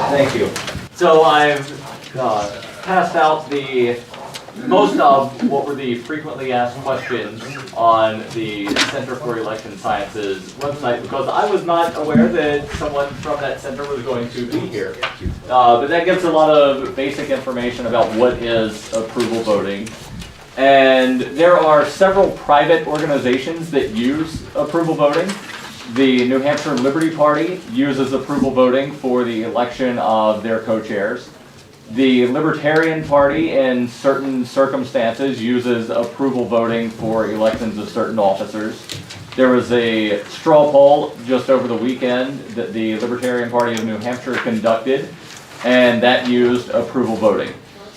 Thank you. So I've passed out most of what were the frequently asked questions on the Center for Election Sciences website, because I was not aware that someone from that center was going to be here. But that gives a lot of basic information about what is approval voting. And there are several private organizations that use approval voting. The New Hampshire Liberty Party uses approval voting for the election of their co-chairs. The Libertarian Party, in certain circumstances, uses approval voting for elections of certain officers. There was a straw poll just over the weekend that the Libertarian Party of New Hampshire conducted, and that used approval voting.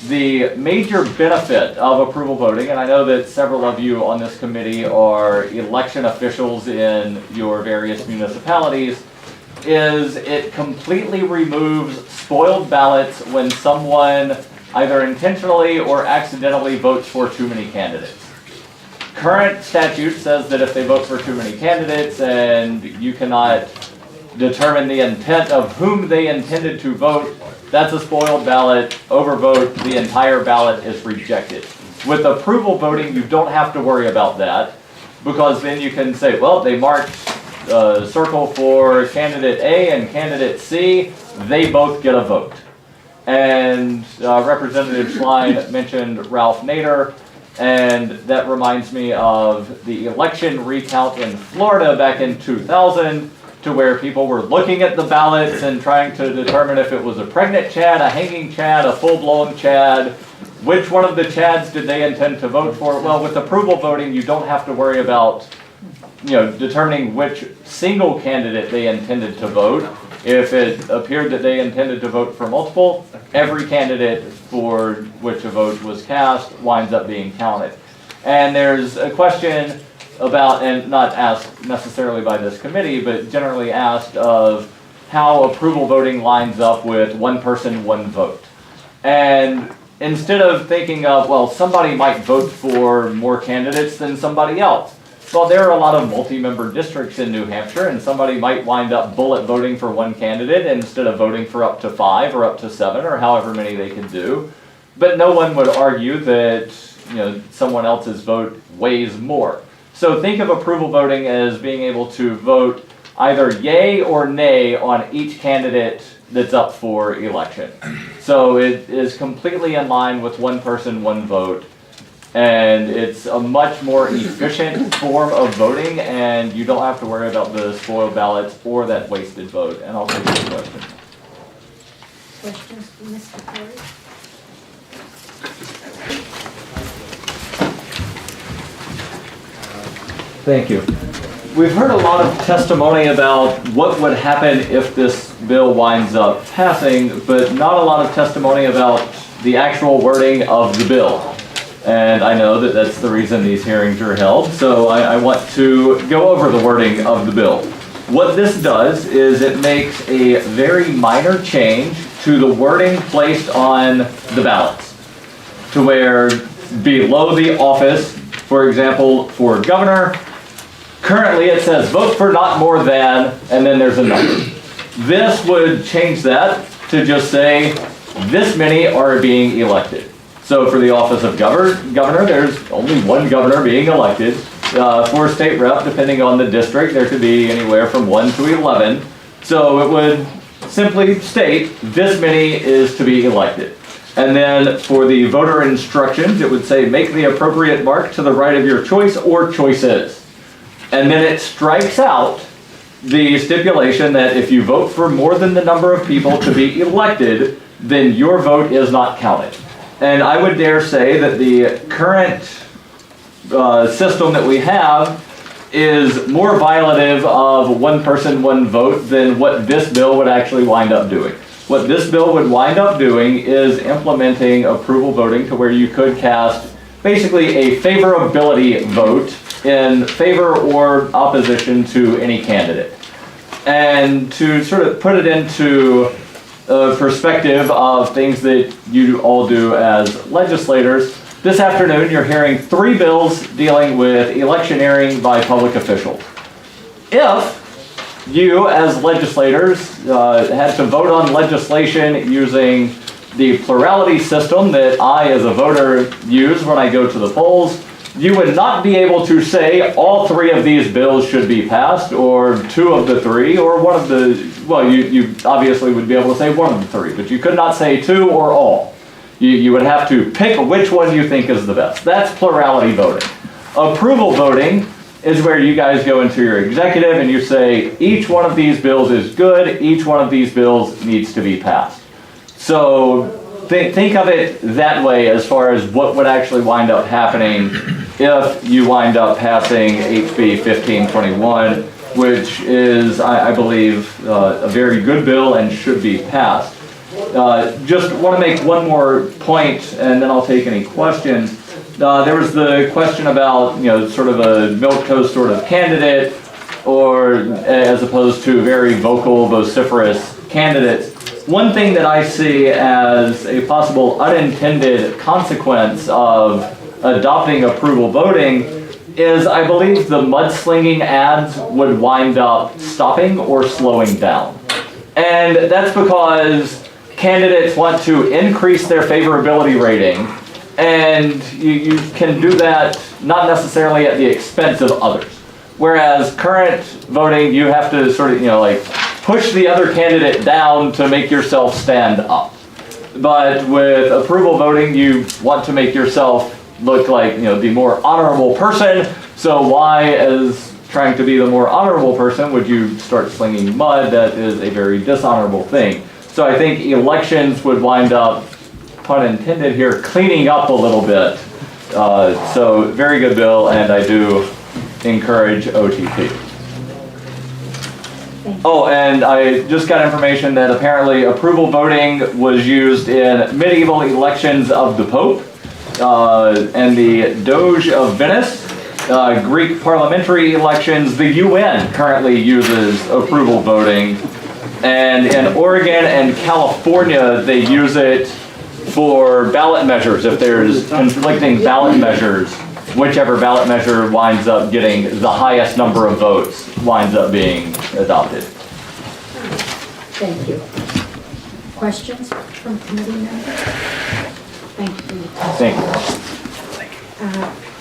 The major benefit of approval voting, and I know that several of you on this committee are election officials in your various municipalities, is it completely removes spoiled ballots when someone either intentionally or accidentally votes for too many candidates. Current statute says that if they vote for too many candidates and you cannot determine the intent of whom they intended to vote, that's a spoiled ballot. Overvote, the entire ballot is rejected. With approval voting, you don't have to worry about that, because then you can say, well, they marked circle for candidate A and candidate C, they both get a vote. And Representative Schlein mentioned Ralph Nader, and that reminds me of the election recount in Florida back in 2000, to where people were looking at the ballots and trying to determine if it was a pregnant Chad, a hanging Chad, a full-blown Chad. Which one of the Chads did they intend to vote for? Well, with approval voting, you don't have to worry about determining which single candidate they intended to vote. If it appeared that they intended to vote for multiple, every candidate for which a vote was cast winds up being counted. And there's a question about, and not asked necessarily by this committee, but generally asked, of how approval voting lines up with one person, one vote. And instead of thinking of, well, somebody might vote for more candidates than somebody else. Well, there are a lot of multi-member districts in New Hampshire, and somebody might wind up bullet voting for one candidate instead of voting for up to 5 or up to 7 or however many they can do. But no one would argue that someone else's vote weighs more. So think of approval voting as being able to vote either yay or nay on each candidate that's up for election. So it is completely in line with one person, one vote. And it's a much more efficient form of voting, and you don't have to worry about the spoiled ballots or that wasted vote. And I'll take your question. Questions for Mr. Corey? Thank you. We've heard a lot of testimony about what would happen if this bill winds up passing, but not a lot of testimony about the actual wording of the bill. And I know that that's the reason these hearings are held, so I want to go over the wording of the bill. What this does is it makes a very minor change to the wording placed on the ballots, to where below the office, for example, for governor, currently it says vote for not more than, and then there's a number. This would change that to just say this many are being elected. So for the office of governor, there's only one governor being elected. For state rep, depending on the district, there could be anywhere from 1 to 11. So it would simply state this many is to be elected. And then for the voter instructions, it would say make the appropriate mark to the right of your choice or choices. And then it strikes out the stipulation that if you vote for more than the number of people to be elected, then your vote is not counted. And I would dare say that the current system that we have is more violative of one person, one vote than what this bill would actually wind up doing. What this bill would wind up doing is implementing approval voting to where you could cast basically a favorability vote in favor or opposition to any candidate. And to sort of put it into perspective of things that you all do as legislators, this afternoon you're hearing 3 bills dealing with electioneering by public officials. If you as legislators had to vote on legislation using the plurality system that I as a voter use when I go to the polls, you would not be able to say all 3 of these bills should be passed, or 2 of the 3, or one of the, well, you obviously would be able to say 1 of the 3, but you could not say 2 or all. You would have to pick which one you think is the best. That's plurality voting. Approval voting is where you guys go into your executive and you say, each one of these bills is good, each one of these bills needs to be passed. So think of it that way as far as what would actually wind up happening if you wind up passing HB 1521, which is, I believe, a very good bill and should be passed. Just want to make one more point, and then I'll take any questions. There was the question about, sort of a milquetoast sort of candidate, or as opposed to very vocal, vociferous candidates. One thing that I see as a possible unintended consequence of adopting approval voting is I believe the mudslinging ads would wind up stopping or slowing down. And that's because candidates want to increase their favorability rating, and you can do that not necessarily at the expense of others. Whereas current voting, you have to sort of, push the other candidate down to make yourself stand up. But with approval voting, you want to make yourself look like, the more honorable person. So why, as trying to be the more honorable person, would you start slinging mud? That is a very dishonorable thing. So I think elections would wind up, pun intended here, cleaning up a little bit. So very good bill, and I do encourage OTP. Oh, and I just got information that apparently approval voting was used in medieval elections of the Pope and the Doge of Venice, Greek parliamentary elections. The UN currently uses approval voting, and in Oregon and California they use it for ballot measures. If there's conflicting ballot measures, whichever ballot measure winds up getting the highest number of votes winds up being adopted. Thank you. Questions from committee members? Thank you. Thank you.